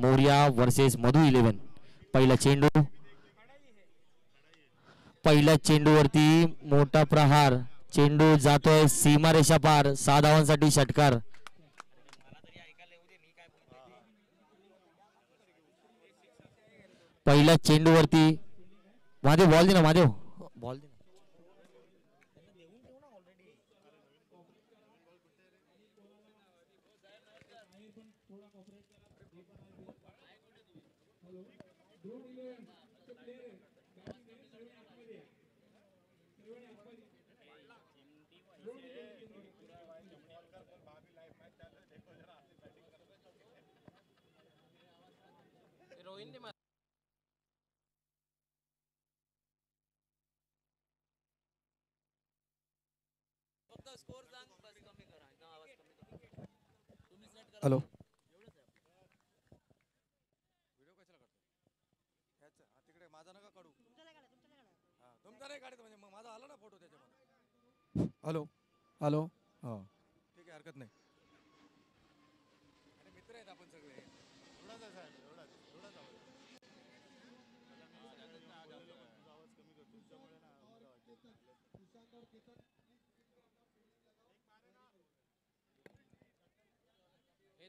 Moriya versus मधु 11. पहिला चेंडूवरती मोठा प्रहार. चेंडू जातोय सीमारेषा पार. 6 धावांसाठी षटकार. पहिल्या चेंडूवरती महादेव बॉल दे ना. महादेव बॉल दे. हॅलो तिकडे माझा नका काढू. तुमचा नाही काढत म्हणजे माझा आला ना फोटो त्याच्यामध्ये. हॅलो हॅलो हां ठीक आहे हरकत नाही. आणि मित्र आहेत आपण सगळे.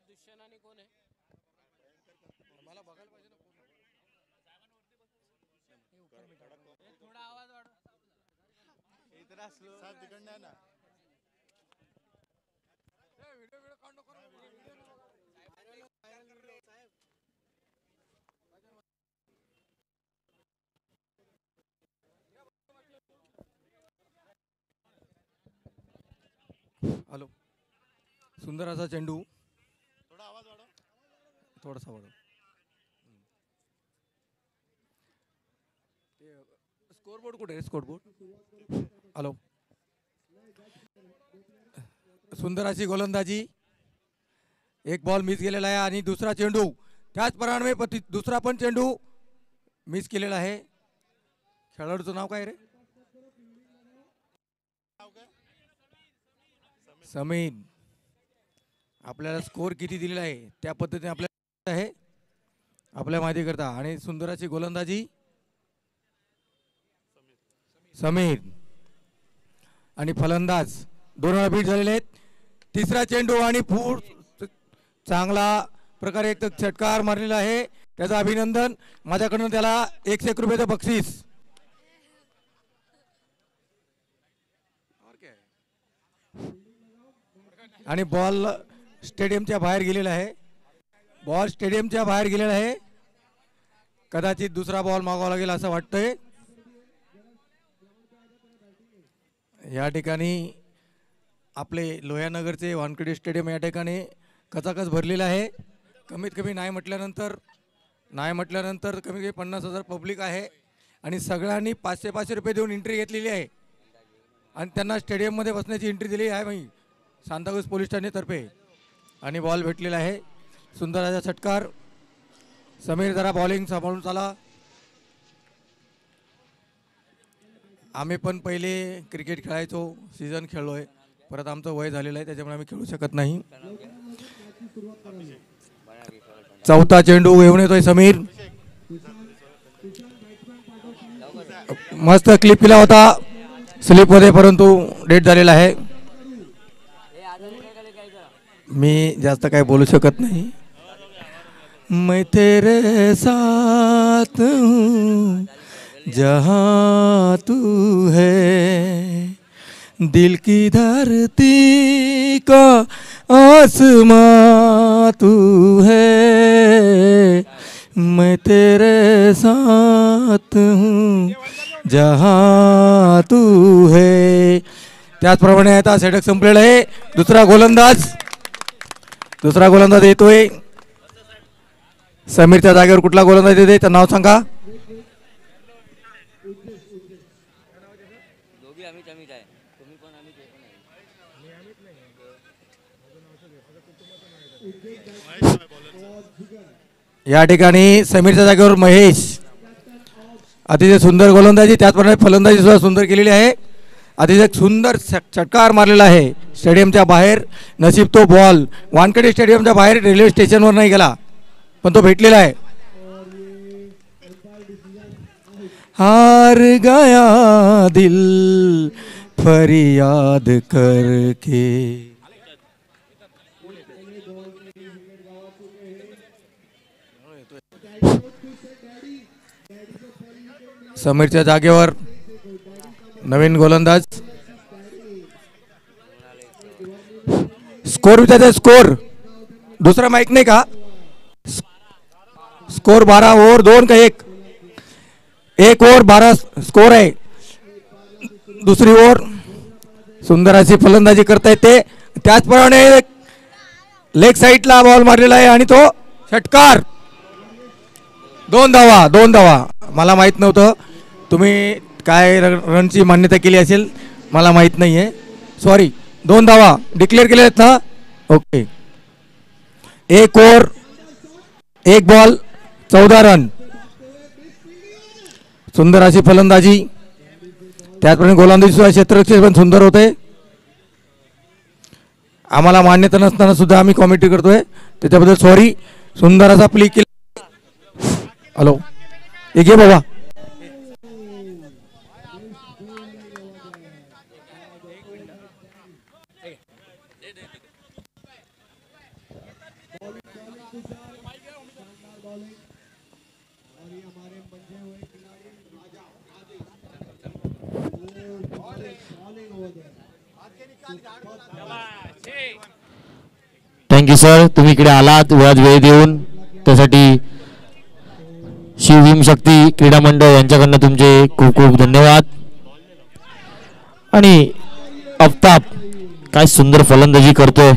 दुष्यनानी कोण आहे? मला बघायला पाहिजे ना. थोडा आवाज वाढव. इतना स्लो साहेब तिकडनं आहे ना. व्हिडिओ काढ नको. हॅलो सुंदर असा चेंडू. थोडा आवाज वाढव. थोडासा वाढव. स्कोरबोर्ड कुठे आहे? स्कोरबोर्ड. हॅलो सुंदर अशी गोलंदाजी. एक बॉल मिस गेलेला आहे आणि दुसरा चेंडू त्याचप्रमाणे दुसरा पण चेंडू मिस केलेला आहे. खेळाडूचं नाव काय रे? समीन. आपल्याला स्कोर किती दिलेला आहे त्या पद्धतीने आपल्याला आहे आपल्या माहिती करता. आणि सुंदर अशी गोलंदाजी समीर. आणि फलंदाज दोन बीट झालेले आहेत. तिसरा चेंडू आणि चांगला प्रकारे एक षटकार मारलेला आहे. त्याचं अभिनंदन. माझ्याकडून त्याला 100 रुपयाचं बक्षीस. आणि बॉल स्टेडियमच्या बाहेर गेलेला आहे. बॉल स्टेडियमच्या बाहेर गेलेला आहे. कदाचित दुसरा बॉल मागावा लागेल असं वाटतंय. या ठिकाणी आपले लोहानगरचे वानखेडे स्टेडियम या ठिकाणी कचाकच भरलेलं आहे. कमीत कमी नाही म्हटल्यानंतर कमीत कमी 50,000 पब्लिक आहे. आणि सगळ्यांनी 500 रुपये देऊन एंट्री घेतलेली आहे. आणि त्यांना स्टेडियममध्ये बसण्याची एंट्री दिली आहे मी सांताक्रूज पोलीस ठाणेतर्फे. आणि बॉल भेटलेला आहे. सुंदर असा षटकार. समीर जरा बॉलिंग सांभाळून चाला. आम्ही पण पहिले क्रिकेट खेळायचो. सीझन खेळलोय. परत आमचं वय झालेलं आहे त्याच्यामुळे आम्ही खेळू शकत नाही. चौथा चेंडू येऊन येतोय समीर. मस्त क्लिप केला होता स्लिप मध्ये परंतु डेट झालेला आहे. मी जास्त काय बोलू शकत नाही. मैं तेरे साथ हूँ जहाँ तू है. दिल की धरती का आसमां तू है. मैं तेरे साथ हूँ जहाँ तू है. त्याचप्रमाणे आता षटक संपलेलं आहे. दुसरा गोलंदाज येतोय. समीरच्या जागेवर कुठला गोलंदाज येते त्याचं नाव सांगा. या ठिकाणी समीरच्या जागेवर महेश. अतिशय सुंदर गोलंदाजी. त्याचप्रमाणे फलंदाजी सुद्धा सुंदर केलेली आहे. अतिशय सुंदर षटकार मारलेला आहे स्टेडियमच्या बाहेर. नशीब तो बॉल वानखेडे स्टेडियमच्या बाहेर रेल्वे स्टेशनवर नाही गेला. पण तो भेटलेला आहे. हार गया दिल फरियाद करके. समीरच्या जागेवर नवीन गोलंदाज. स्कोर विचारायचा स्कोर. दुसरा माईक नाही का? स्कोर 12 ओव्हर 2 का 1? 1 ओव्हर 12 स्कोर आहे. दुसरी ओव्हर सुंदर अशी फलंदाजी करता येते. त्याचप्रमाणे लेग साईडला बॉल मारलेला आहे आणि तो षटकार. 2 धावा. मला माहीत नव्हतं तुम्ही काय रनची मान्यता केली असेल, मला माहीत नाही आहे, सॉरी. 2 धावा डिक्लेअर केले आहेत ना? ओके. 1 over 1 ball 14 run. सुंदर अशी फलंदाजी. त्याचप्रमाणे गोलंदाजी सुद्धा क्षेत्ररक्षण पण सुंदर होते. आम्हाला मान्यता नसताना सुद्धा आम्ही कॉमेंट्री करतोय, त्याच्याबद्दल सॉरी. सुंदर असा प्ले केला. हॅलो, एक घे बाबा. थँक्यू सर, तुम्ही इकडे आलात वेळात वेळ देऊन, त्यासाठी शिवभीम शक्ती क्रीडा मंडळ यांच्याकडनं तुमचे खूप खूप धन्यवाद. आणि आफताब काय सुंदर फलंदाजी करतोय.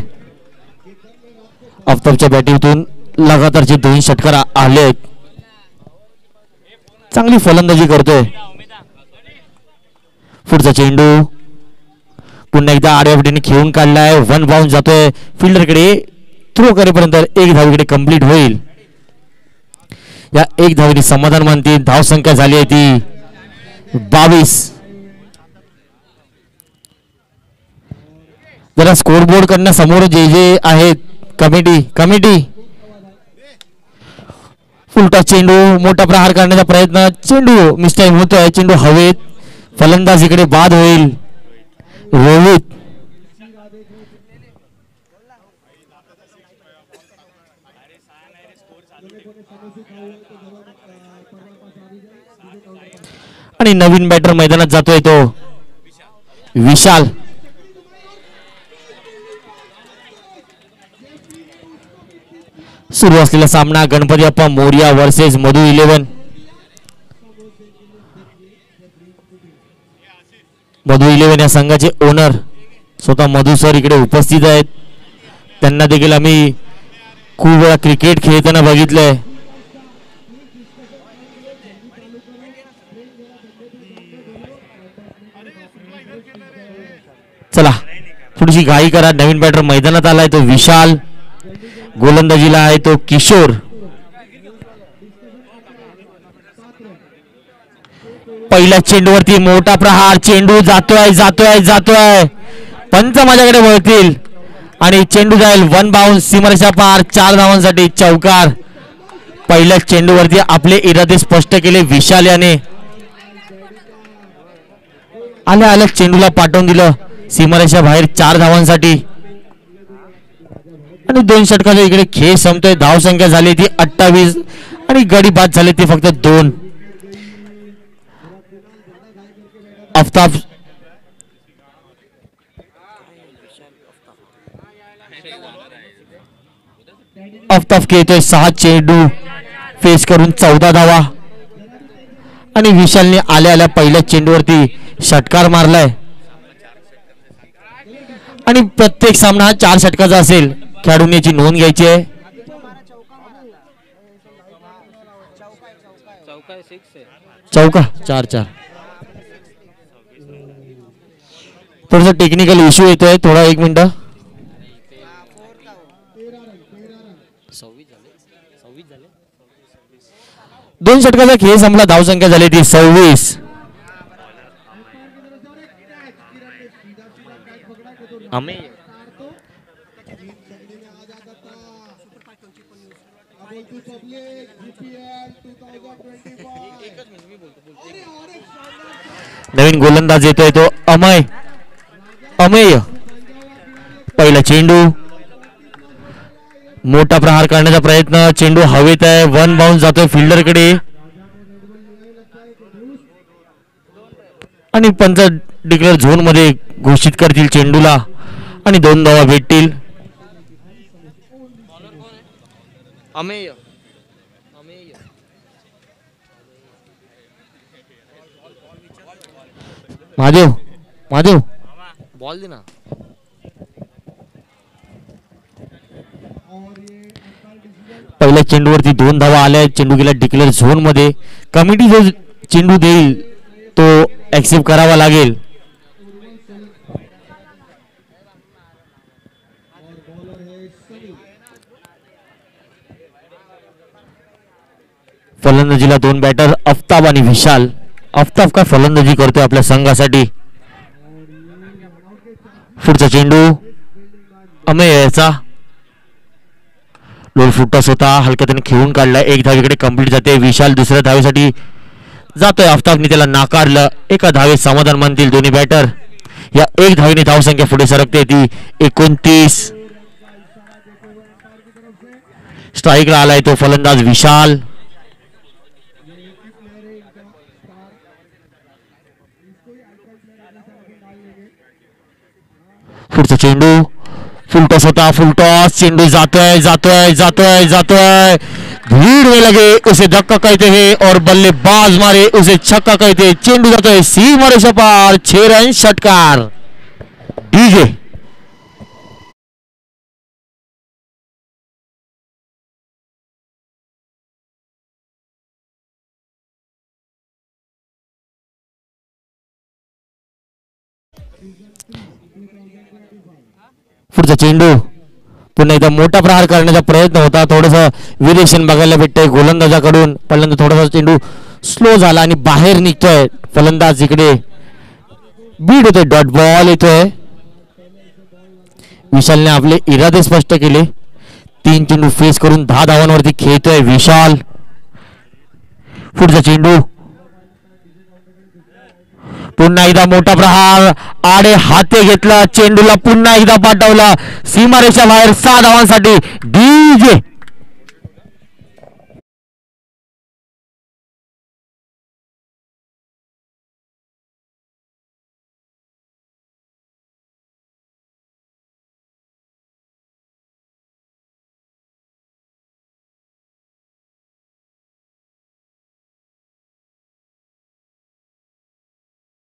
आफताबच्या बॅटिंगतून लगातारचे 2 षटकार आले आहेत. चांगली फलंदाजी करतोय. पुढचा चेंडू पुन्हा एकदा आडव्या पटीने खेळून काढलाय. 1 बाउन्स जातोय फिल्डरकडे. थ्रो करेपर्यंत 1 धावेकडे कंप्लीट होईल. या 1 धावेने समाधान मानते. धावसंख्या झाली आहे ती 22. जरा स्कोरबोर्ड कडनं समोर जे जे आहेत कमिटी फुलटा चेंडू, मोठा प्रहार करण्याचा प्रयत्न. चेंडू मिसटाईम होतोय. चेंडू हवेत. फलंदाज इकडे बाद होईल. रोहित आणि नवीन बॅटर मैदानात जातोय तो विशाल. सुरू असलेला सामना गणपती अप्पा मोरिया वर्सेस मधु 11. मधु 11 या संघाचे ओनर स्वतः मधु सर इकडे उपस्थित आहेत. त्यांना देखील आम्ही खूप वेळा क्रिकेट खेळताना बघितलंय. चला थोडीशी घाई करा. नवीन बॅटर मैदानात आलाय तो विशाल. गोलंदाजीला आहे तो किशोर. पहिल्या चेंडूवरती मोठा प्रहार. चेंडू जातोय. पंच माझ्याकडे वळतील आणि चेंडू जाईल 1 बाउन्स सीमारेषा पार. 4 धावांसाठी चौकार. पहिल्या चेंडूवरती आपले इरादे स्पष्ट केले विशाल याने. आल्या चेंडूला पाठवून दिलं सीमारेषा बाहेर 4 धावांसाठी. आणि 2 षटकाचा इकडे खेळ संपतोय. धावसंख्या झाली ती 28 आणि गडी बाद झाले ते फक्त 2. आफताब खेळतोय 6 चेंडू फेस करून 14 धावा. आणि विशालने आल्या पहिल्या चेंडूवरती षटकार मारलाय. आणि प्रत्येक सामना 4 षटकाचा असेल. खेळाडूंनी याची नोंद घ्यायची आहे. चौका 4-4. थोडासा टेक्निकल इश्यू येतोय. थोडा 1 मिनिट. 2 षटकाचा खेळ संपला. धावसंख्या झाली ती 26. नवीन गोलंदाज येतोय तो अमेय. अमेय पहिला चेंडू, मोठा प्रहार करण्याचा प्रयत्न, चेंडू हवेत आहे, वन बाउन्स जातोय फिल्डरकडे आणि पंच डिक्लेअर झोन मध्ये घोषित करतील चेंडूला आणि 2 धावा भेटतील. अमेय महादेव महादेव बॉल दे ना. पहिल्या चेंडूवरती 2 धावा आल्या. चेंडू गेला डिक्लेअर झोन मध्ये. कमिटी जो चेंडू देईल तो ऍक्सेप्ट करावा लागेल. फलंदाजीला 2 बॅटर आफताब आणि विशाल. आफताब काय फलंदाजी करतोय आपल्या संघासाठी. पुढचा चेंडू अमेयचा लोल फुटस होता, हलक्याने खेळून काढला. 1 धावेकडे कंप्लीट जाते. विशाल दुसऱ्या धावेसाठी जातोय. आफताबने त्याला नाकारलं. 1 धावे समाधान मानतील दोन्ही बॅटर. या 1 धावेने धावसंख्या पुढे सरकते ती 29. स्ट्राईकला आलाय तो फलंदाज विशाल. पुढचा चेंडू फुलटॉस होता. फुलटॉस चेंडू जातोय जातोय जातोय जातोय. भीड़ में लगे उसे धक्का कहते हैं और बल्लेबाज मारे उसे छक्का कहते. चेंडू जातोय सीमा रेषा पार. 6 रन षटकार. डीजे पुढचा चेंडू पुन्हा एकदा मोठा प्रहार करण्याचा प्रयत्न होता. थोडस व्हेरिएशन बघायला भेटतंय गोलंदाजाकडून. पहिल्यांदा थोडासा चेंडू स्लो झाला आणि बाहेर निघतोय. फलंदाज इकडे बीड होतोय. डॉट बॉल येतोय. विशालने आपले इरादे स्पष्ट केले. 3 चेंडू फेस करून 10 धावांवरती खेळतोय विशाल. पुढचा चेंडू पुन्हा एकदा मोठा प्रहार. आडे हाते घेतला. चेंडूला पुन्हा एकदा पाठवला सीमारेषा बाहेर. 6 धावांसाठी डीजे.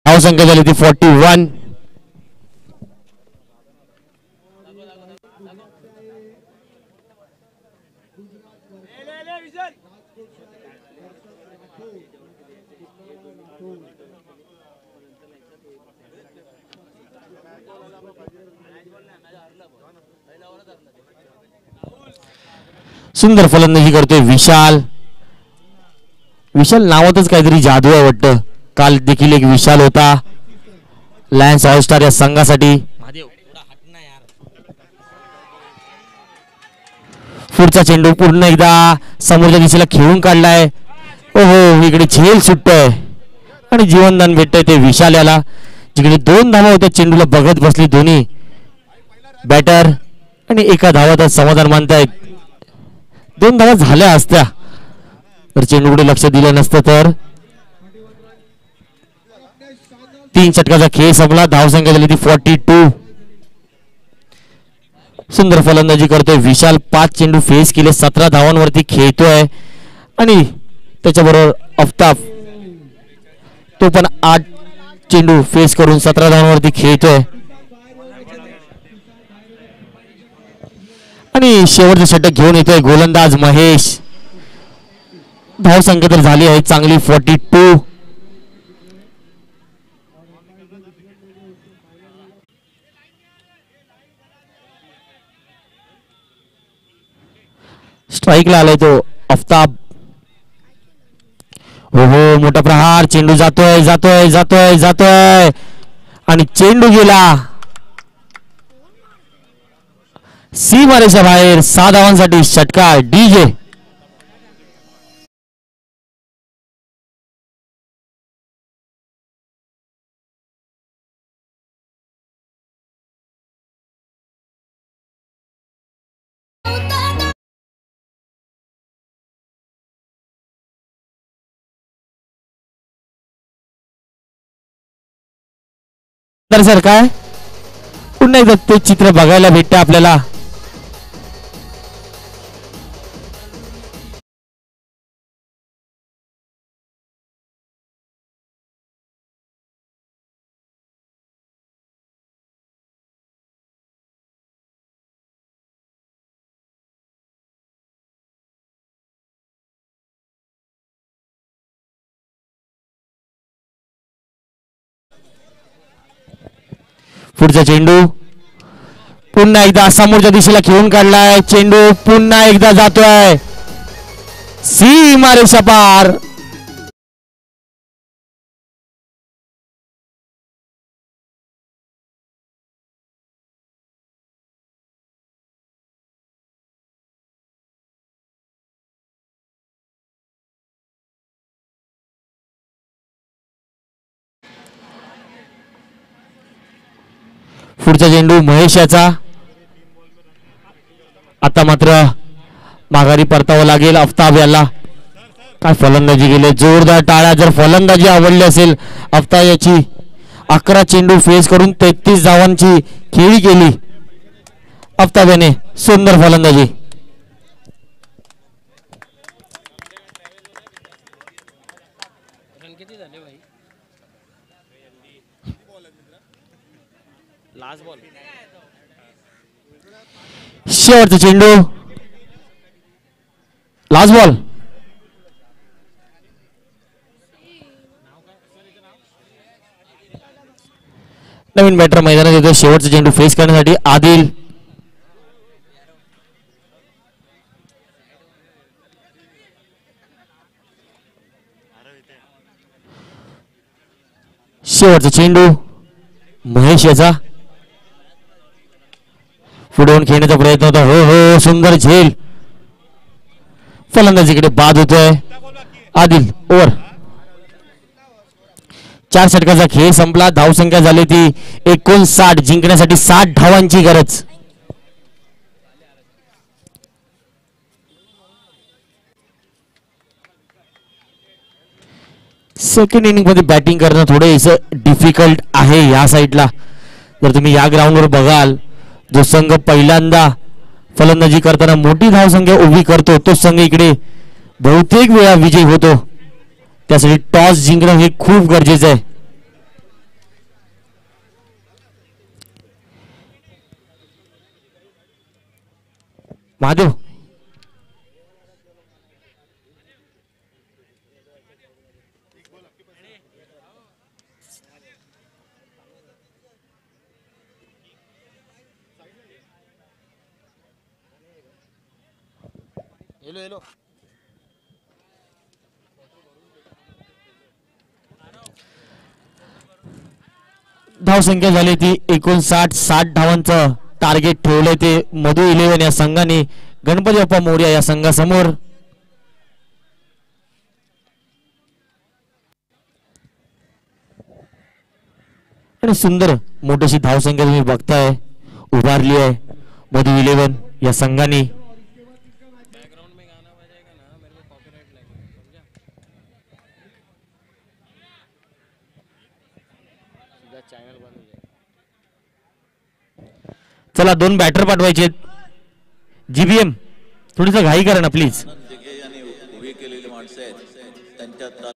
धावसंख्या झाली ती 41. सुंदर फलंदाजी करतोय विशाल. विशाल नावातच काहीतरी जादू आहे वाटतं. काल देखील एक विशाल होता लायन्स ऑलस्टार या संघासाठी. पुढचा चेंडू पूर्ण एकदा समोरच्या दिशेला खेळून काढलाय. ओहो इकडे झेल सुटतोय आणि जीवनदान भेटतंय ते विशाल याला. जिकडे 2 धावा होत्या चेंडूला बघत बसली दोन्ही बॅटर आणि 1 धावात समाधान मानतायत. 2 धावा झाल्या असत्या तर चेंडूकडे लक्ष दिलं नसतं तर. 3 षटकाचा खेळ संपला. धावसंख्या झाली ती 42. सुंदर फलंदाजी करतोय विशाल. 5 चेंडू फेस केले. 17 धावांवरती खेळतोय आणि त्याच्याबरोबर आफताब तो पण 8 चेंडू फेस करून 17 धावांवरती खेळतोय. आणि शेवटचं षटक घेऊन येतोय गोलंदाज महेश. धावसंख्या तर झाली आहे चांगली 42. स्ट्राईकला आलाय तो आफताब. हो हो मोठा प्रहार. चेंडू जातोय जातोय जातोय जातोय आणि चेंडू गेला. सीमारेषा बाहेर 6 धावांसाठी षटकार डीजे. तर सर काय पुन्हा एकदा ते चित्र बघायला भेटते आपल्याला. पुढचा चेंडू पुन्हा एकदा समोरच्या दिशेला खेळून काढलाय. चेंडू पुन्हा एकदा जातोय सीमारेषा पार. पुढचा चेंडू महेश याचा. आता मात्र माघारी परतावं लागेल आफ्ताब याला. काय फलंदाजी गेले, जोरदार टाळ्या. जर फलंदाजी आवडली असेल आफ्ताब याची. 11 चेंडू फेस करून 33 धावांची खेळी केली आफ्ताब याने. सुंदर फलंदाजी. Last ball. शेवटचा चेंडू लास्ट बॉल. नवीन बॅटर मैदानात येतो शेवटचा चेंडू फेस करण्यासाठी आदिल. शेवटचा चेंडू महेश याचा. पुढे खेळण्याचा प्रयत्न होता. हो हो सुंदर झेल. फलंदाजीकडे बाद होतोय आदिल. ओव्हर 4 षटकाचा खेळ संपला. धावसंख्या झाली ती 59. जिंकण्यासाठी 60 धावांची गरज. सेकंड इनिंग मध्ये बॅटिंग करणं थोडं डिफिकल्ट आहे या साईडला. जर तुम्ही या ग्राउंडवर बघाल, जो संघ पहिल्यांदा फलंदाजी करताना मोठी धावसंख्या उभी करतो तो संघ इकडे बहुतेक वेळा विजयी होतो. त्यासाठी टॉस जिंकणं हे खूप गरजेचं आहे. Mahadev yellow yellow. धावसंख्या झाली ती 59. 60 धावांचं टार्गेट ठेवलंय ते मधु 11 या संघाने गणपती बाप्पा मोरया या संघासमोर. आणि सुंदर मोठीशी धावसंख्या तुम्ही बघताय उभारली आहे मधु 11 या संघाने. चॅनल बंद हो जाएगा. चला 2 बॅटर पाठवायचे. जीबीएम थोडीस घाई करा ना प्लीज. उभी केलेली माणसं आहेत त्यांच्यात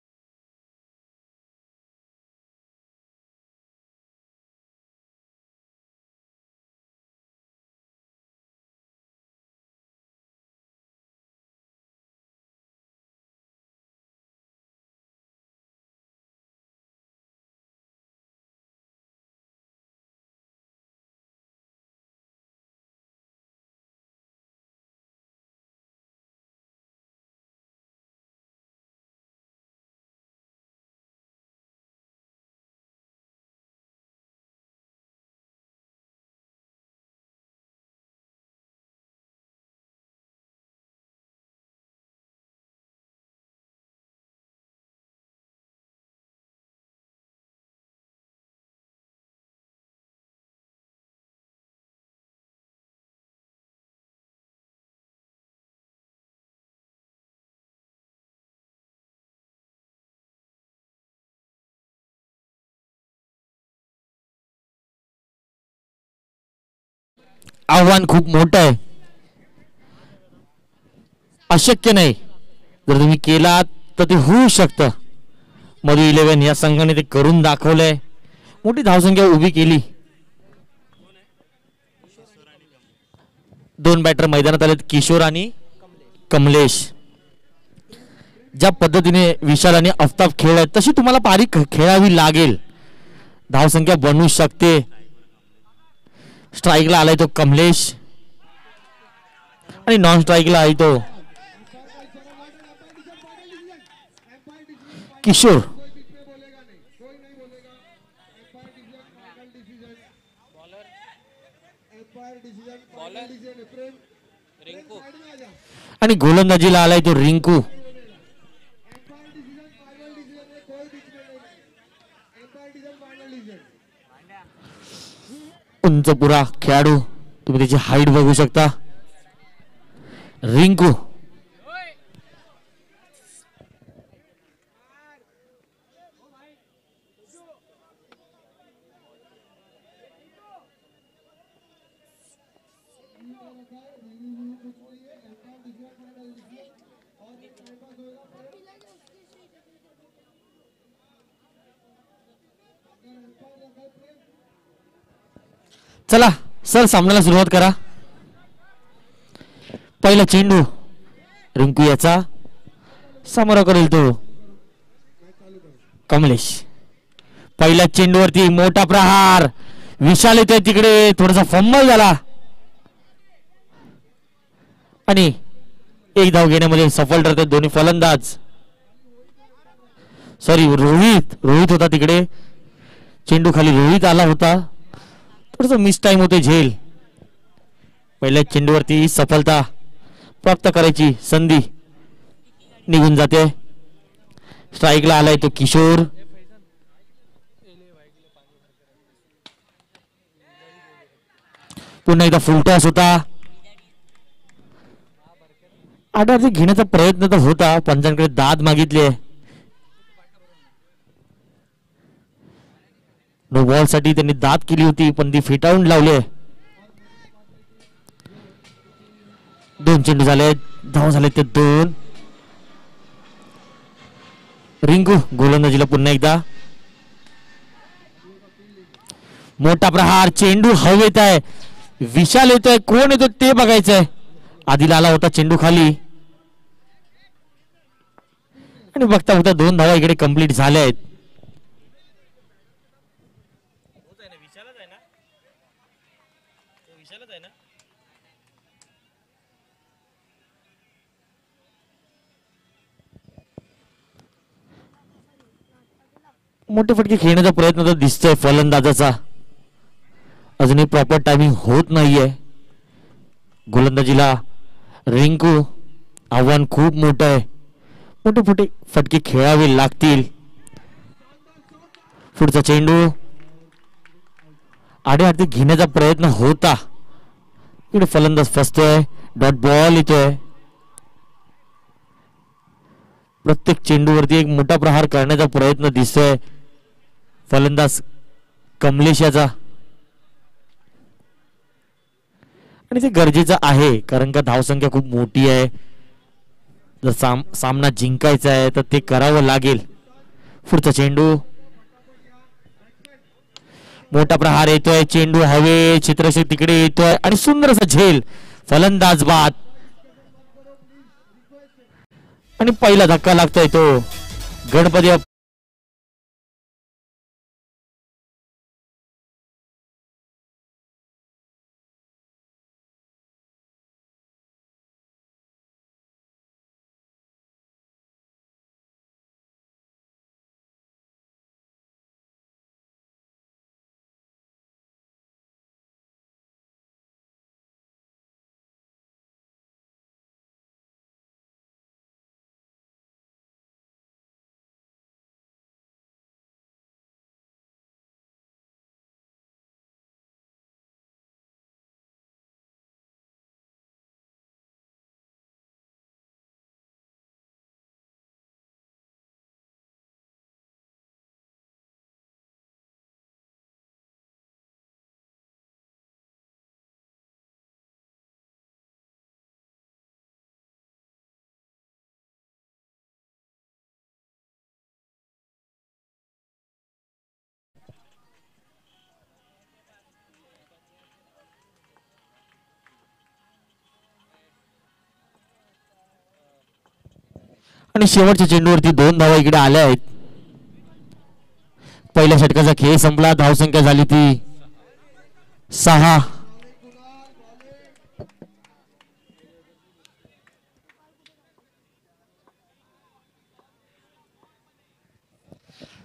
आव्हान खूप मोठं आहे, अशक्य नाही. जर तुम्ही केलात तर ते होऊ शकतं. मधु 11 या संघाने ते करून दाखवलंय. मोठी धावसंख्या उभी केली. दोन बॅटर मैदानात आलेत, किशोर आणि कमलेश. ज्या पद्धतीने विशाल आणि आफताब खेळत तशी तुम्हाला पारी खेळावी लागेल. धावसंख्या बनवू शकते. स्ट्राईकला आलाय तो कमलेश आणि नॉन स्ट्राईकला आहे तो किशोर. आणि गोलंदाजीला आलाय तो रिंकू. उंच पुरा खेळाडू, तुम्ही त्याची हाईट बघू शकता. रिंकू चला सर, सामन्याला सुरुवात करा. पहिला चेंडू रिंकू याचा सामोरा करेल तो कमलेश. पहिल्या चेंडूवरती मोठा प्रहार. विशाल येतोय तिकडे, थोडासा फंबल झाला आणि एक धाव घेण्यामध्ये सफल ठरतात दोन्ही फलंदाज. सॉरी, रोहित होता तिकडे. चेंडू खाली रोहित आला होता. थोडस मिस टाइम होते झेल. पहिल्या चेंडूवरती सफलता प्राप्त करायची संधी निघून जाते. स्ट्राईकला आलाय तो किशोर. पुन्हा एकदा फुल टॉस होता. आडावरती घेण्याचा प्रयत्न तर होता, पंचांकडे दाद मागितले. नो बॉल साठी त्यांनी दाद केली होती, पण ती फेटाळून लावले. दोन चेंडू झाले, धाव झाले ते 2. रिंकू गोलंदाजीला पुन्हा एकदा. मोठा प्रहार. चेंडू हवेत आहे. विशाल येतोय, कोण येतो ते बघायचंय. आधीला आला होता चेंडू खाली आणि बघता बघता 2 धावा इकडे कंप्लीट झाल्या आहेत. मोठे फटके खेळण्याचा प्रयत्न तर दिसतोय फलंदाजाचा. अजूनही प्रॉपर टायमिंग होत नाहीये. गोलंदाजीला रिंकू. आव्हान खूप मोठं आहे. मोठे फटके खेळावे लागतील. पुढचा चेंडू आडे घेण्याचा प्रयत्न होता. इकडे फलंदाज फसतोय. डॉट बॉल येतोय. प्रत्येक चेंडूवरती एक मोठा प्रहार करण्याचा प्रयत्न दिसतोय फलंदाज कमलेश याचा. आणि ते गरजेचं आहे, कारण का धावसंख्या खूप मोठी आहे. जर सामना जिंकायचा आहे तर ते करावं लागेल. पुढचा चेंडू. मोठा प्रहार येतोय. चेंडू हवे, चित्रशेख तिकडे येतोय आणि सुंदर असा झेल. फलंदाज बाद आणि पहिला धक्का लागतोय तो गणपती आणि शेवटच्या चेंडूवरती 2 धावा इकडे आल्या आहेत. पहिल्या षटकाचा खेळ संपला. धावसंख्या झाली ती 6.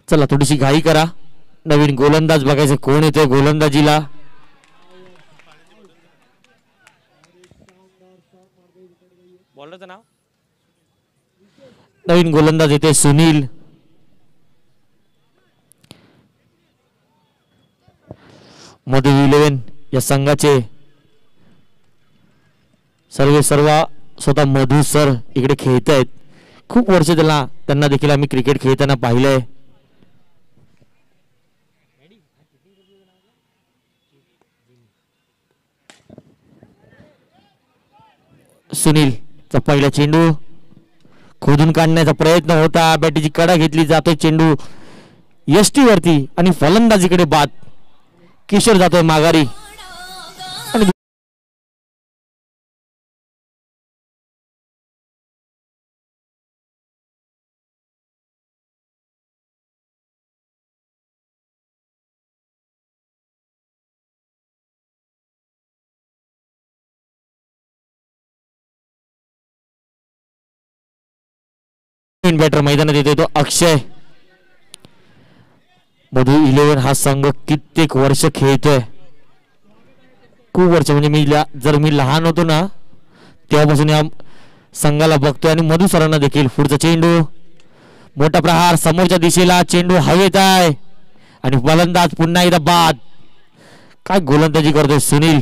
चला थोडीशी घाई करा. नवीन गोलंदाज बघायचं कोण येतोय गोलंदाजीला. बॉलरचं नाव नवीन गोलंदाज येते सुनील. मधु 11 या संघाचे सर्व स्वतः मधु सर इकडे खेळत आहेत. खूप वर्ष त्यांना देखील आम्ही क्रिकेट खेळताना पाहिलंय. सुनीलचा पहिला चेंडू खोदून काढण्याचा प्रयत्न होता. बॅटीची कडा घेतली जातोय चेंडू यष्टी वरती आणि फलंदाजीकडे बाद. किशोर जातोय माघारी आणि बॅटर मैदानात येतोय तो अक्षय. मधु 11 हा संघ कित्येक वर्ष खेळतोय. खूप वर्ष म्हणजे जर मी लहान होतो ना तेव्हापासून या संघाला बघतोय. आणि मधु सरांना देखील. पुढचा चेंडू मोठा प्रहार समोरच्या दिशेला. चेंडू हवेत आहे आणि फलंदाज पुन्हा एकदा बाद. काय गोलंदाजी करतोय सुनील.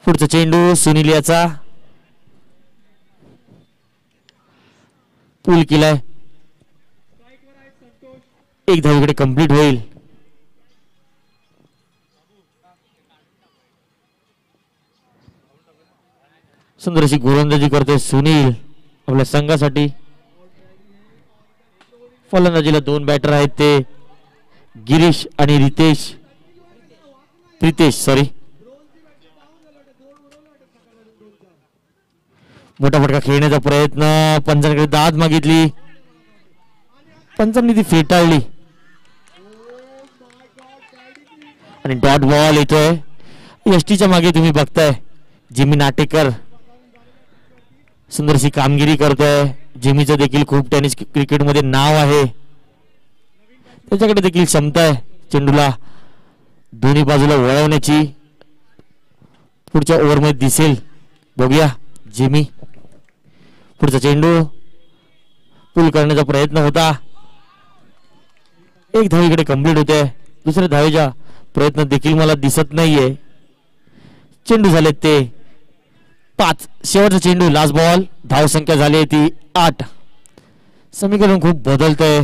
पुढचा चेंडू सुनील याचा पूल केलाय. एक धाव इकडे कंप्लीट होईल. सुंदर अशी गोलंदाजी करतोय सुनील आपल्या संघासाठी. फलंदाजीला 2 बॅटर आहेत ते गिरीश आणि प्रितेश सॉरी. मोठा फटका खेळण्याचा प्रयत्न. पंचांकडे दाद मागितली. पंचांनी ती फेटाळली आणि डॉट बॉल येतोय. यष्टीच्या मागे तुम्ही बघताय जिमी नाटेकर सुंदरशी कामगिरी करतोय. जिमीचं देखील खूप टेनिस क्रिकेटमध्ये नाव आहे. त्याच्याकडे देखील क्षमता आहे चेंडूला दोन्ही बाजूला वळवण्याची. पुढच्या ओव्हरमध्ये दिसेल. बघूया जिमी. पुढचा चेंडू पुल करण्याचा प्रयत्न होता. एक धाव इकडे कंप्लीट होते. दुसऱ्या धावेचा प्रयत्न देखील मला दिसत नाहीये. चेंडू झाले ते 5. शेवटचा चेंडू लास्ट बॉल. धाव संख्या झाली ती 8. समीकरण खूप बदलतंय.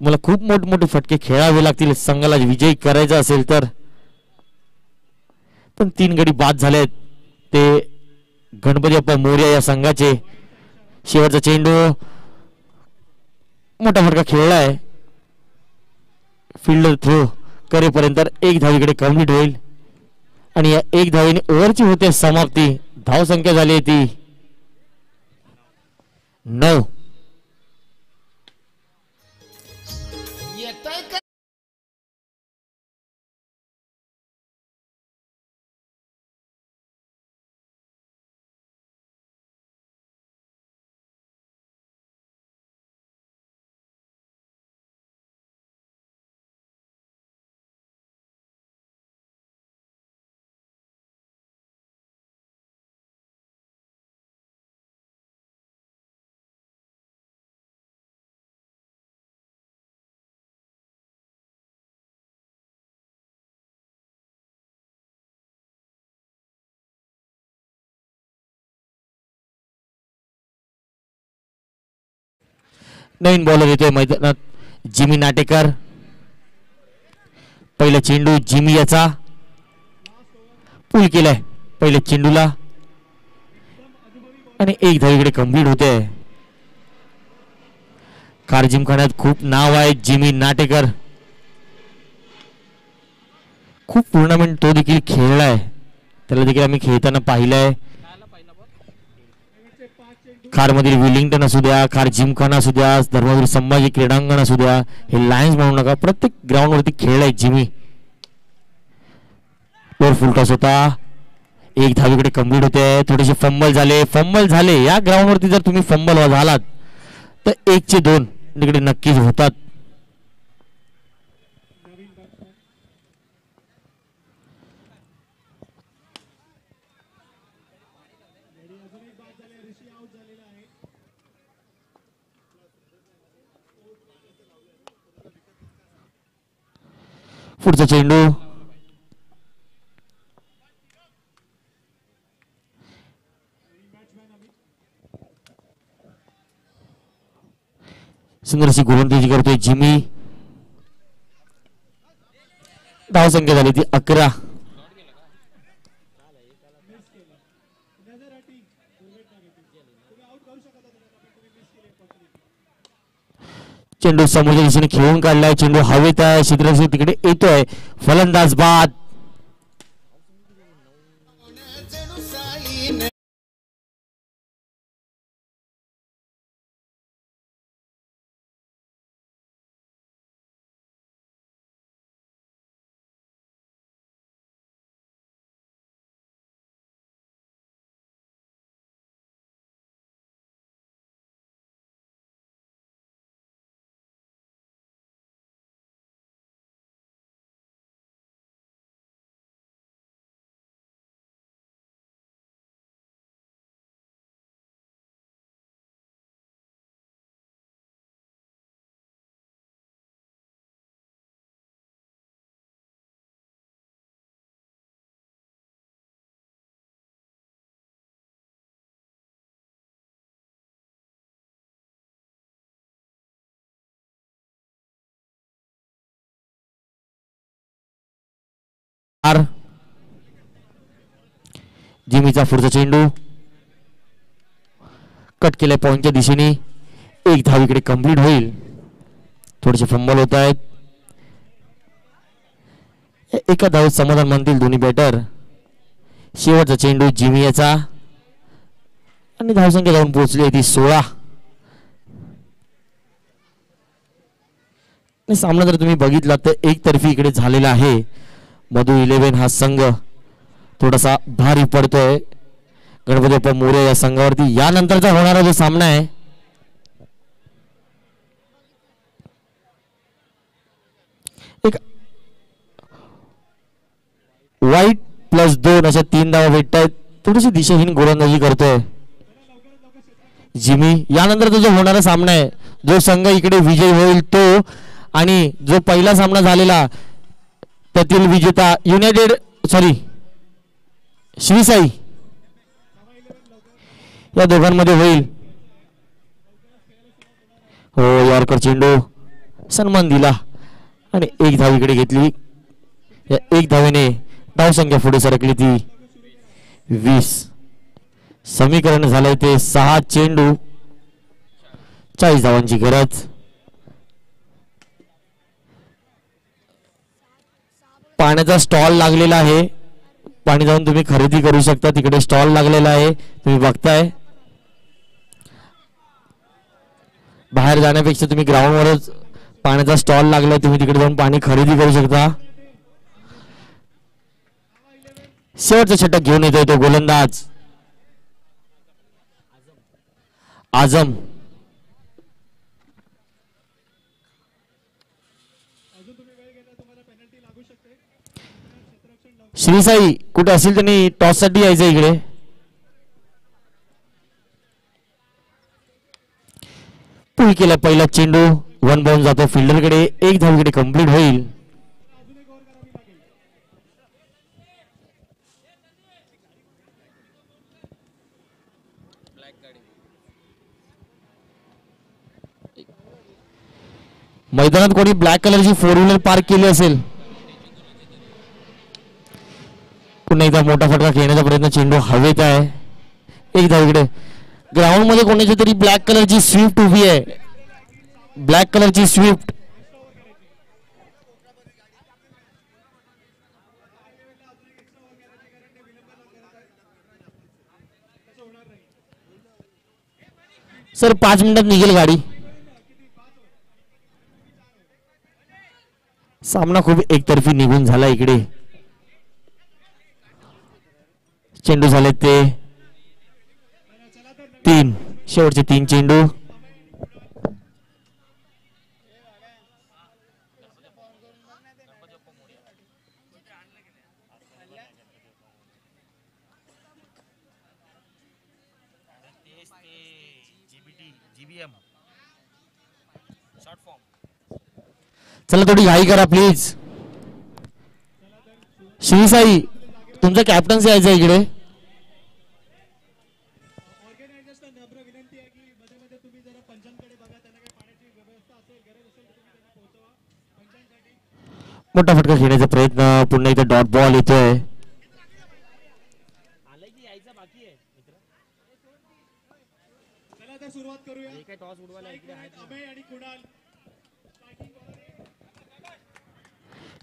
मला खूप मोठमोठे फटके खेळावे लागतील संघाला विजयी करायचा असेल तर. पण 3 गडी बाद झालेत ते गणपती अप्पा मोर्या या संघाचे. शेवटचा चेंडू मोठा फटका खेळलाय. फिल्डर थ्रो करेपर्यंत 1 धाव इकडे कंप्लीट होईल आणि या 1 धावेने ओव्हरची होते समाप्ती. धाव संख्या झाली ती 9. नवीन बॉलर येतोय मैदानात, जिमी नाटेकर. पहिला चेंडू जिमी याचा पूल केलाय पहिल्या चेंडूला आणि एक धावीकडे कंप्लीट होते. कार जिमखान्यात खूप नाव आहे जिमी नाटेकर. खूप टुर्नामेंट तो देखील खेळलाय, त्याला देखील आम्ही खेळताना पाहिलंय. कारमधील विलिंग्टन असू द्या, कार जिमखाना असू द्या, धर्मवीर संभाजी क्रीडांगण असू द्या, हे लायन्स म्हणू नका, प्रत्येक ग्राउंड वरती खेळलाय जिमी. वर फुल टॉस होता, एक धावीकडे कंप्लीट होते. थोडेसे फंबल झाले या ग्राउंड वरती. जर तुम्ही फंबल झालात तर 1-2 तिकडे नक्कीच होतात. पुढचा चेंडू सुंदरशी गोलंदाजी करतोय जिमी. धाव संख्या झाली ती 11. चेंडू समोरच्या दिशेने खेळून काढलाय, चेंडू हवेत आहे, क्षेत्ररक्षक तिकडे येतोय, फलंदाज बाद. जिमीचा पुढचा चेंडू कट केलाय पॉइंटच्या दिशेने, एक धावीकडे कंप्लीट होईल. थोडेसे फंबल होत आहेत. एका धावीत समाधान मानतील दोन्ही बॅटर. शेवटचा चेंडू जिमी याचा आणि धावसंख्या जाऊन पोहोचली आहे ती 16. सामना जर तुम्ही बघितला तर एकतर्फी इकडे झालेला आहे. मधु 11 हा संघ थोडासा भारी पडतोय गणपती बाप्पा मोरया या संघावरती. यानंतरचा होणारा जो सामना आहे एक वाईट +2 अशा 3 धावा भेटतायत. थोडीशी दिशाहीन गोलंदाजी करतोय जिमी. यानंतरचा जो होणारा सामना आहे, जो संघ इकडे विजयी होईल तो, आणि जो पहिला सामना झालेला त्यातील विजेता श्रीसाई या दोघांमध्ये होईल. हो, यॉर्कर चेंडू सन्मान दिला आणि एक धावीकडे घेतली. या एक धावेने धावसंख्या पुढे सरकली ती 20. समीकरण झालंय ते 6 चेंडू 40 धावांची गरज. पाण्याचा स्टॉल लागलेला आहे, पाणी जाऊन तुम्ही खरेदी करू शकता. तिकडे स्टॉल लागलेला आहे, तुम्ही बघताय. बाहेर जाण्यापेक्षा तुम्ही ग्राउंडवरच पाण्याचा स्टॉल लागलाय, तुम्ही तिकडे जाऊन पाणी खरेदी करू शकता. शेवटचा षटक घेऊन येतोय तो गोलंदाज आझम. श्रीसाई कुठे असेल त्यांनी टॉस साठी यायचं इकडे. पुल केला पहिला चेंडू, 1 बाउंस जातो फिल्डरकडे, एक धावीकडे कंप्लीट होईल. मैदानात कोणी ब्लॅक कलरची 4 व्हीलर पार्क केली असेल. पुन्हा एकदा मोठा फटका खेळण्याचा प्रयत्न. चेंडू हवेत आहे. एकदा इकडे ग्राउंड मध्ये कोणाची तरी ब्लॅक कलरची स्विफ्ट उभी आहे. ब्लॅक कलरची स्विफ्ट. सर 5 मिनिटात निघेल गाडी. सामना खूप एकतर्फी निघून झाला इकडे. चेंडू झाले ते 3. शेवटचे 3 चेंडू. चला थोडी घाई करा प्लीज. शिवसाई तुमचं कॅप्टन्सी यायचं इकडे. मोठा फटका खेळण्याचा प्रयत्न. पुन्हा इथे डॉट बॉल येतोय.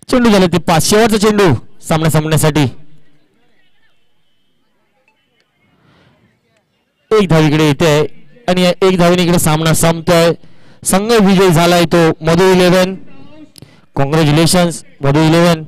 चेंडू झाले ते 5. शेवटचा चेंडू सामना संपण्यासाठी. एक धाव इकडे येते आणि एक धावीने इकडे सामना संपतोय. संघ विजय झालाय तो मधु 11. कॉंग्रॅच्युलेशन्स मधु 11.